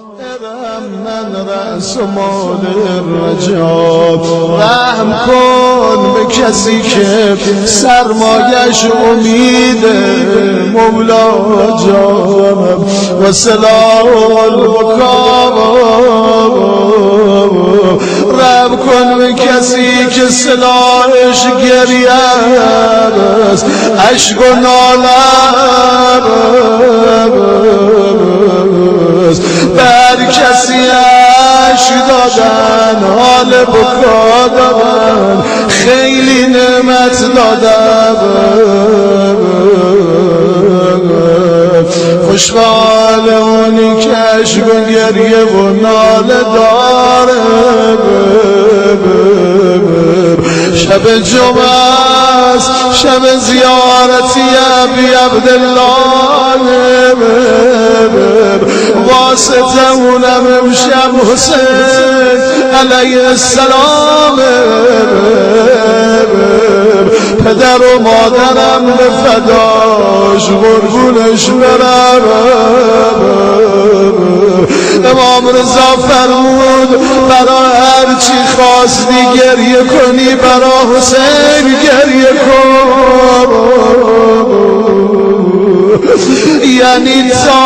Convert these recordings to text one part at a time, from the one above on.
من رأس مال الرجال، رحم کن به کسی که سرمایش امید مولا جانم و سلاح البکا، رحم کن به کسی که سلاحش گریه است، اشک و ناله است، بر کسی اشک دادن، حال بکا دادن، خیلی نعمت دادن، خوشحال اونی که اشک و گریه و ناله داره. شب جمعه است، شب زیارتی ابی عبدالله، واسطه اونم امشب حسین علیه السلام، پدر و مادرم به فداش قربونش برم. امام رضا فرمود برا هر چی خواستی گریه کنی، برا حسین گریه کن. یعنی تا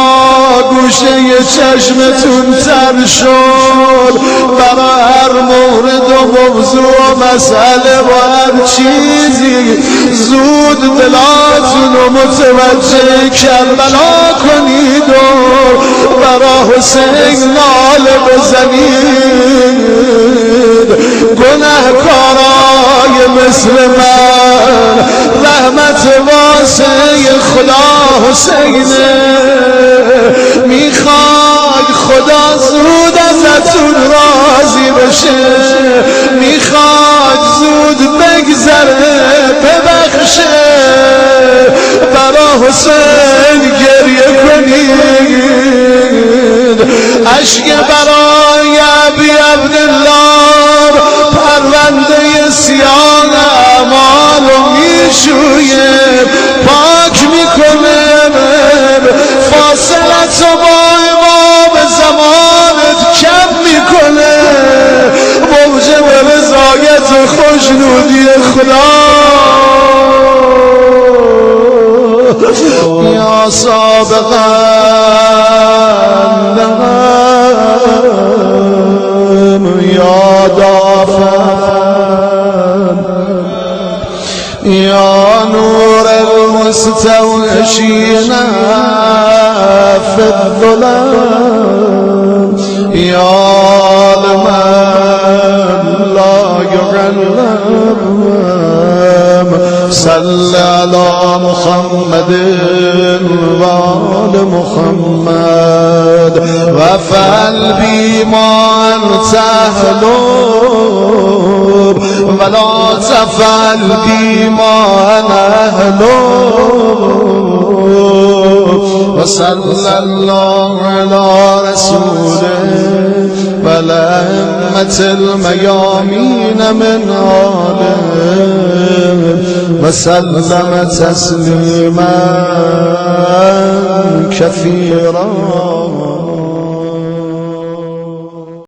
گوشه چشمتون تر شد، برا هر مورد و موضوع و مسئله و هر چیزی زود دلاتون رو متوجه کربلا کنید و برا حسین ناله بزنید. گناهکارای مثل من رحمت واسه خدا حسینه، میخواد خدا زود ازتون راضی بشه، میخواد زود بگذره ببخشه، برا حسین گریه کنید. اشک برای ابی عبدالله پرونده سیاه اعمال رو میشویه، پاک میکنه، فاصلت رو با امام زمانت کم میکنه، موجب رضایت و خوشنودی خدا. یا سابقا یا دافعا یا نور المستوحشین فی الظلام، یا لمن لا یعلم، صل علی محمد و آل محمد و فعل بیما تهلب ولا تفعل بیما نهلب، و صلی الله علی رسوله و الائمة المیامین من آله و سلم تسلیما کثیرا.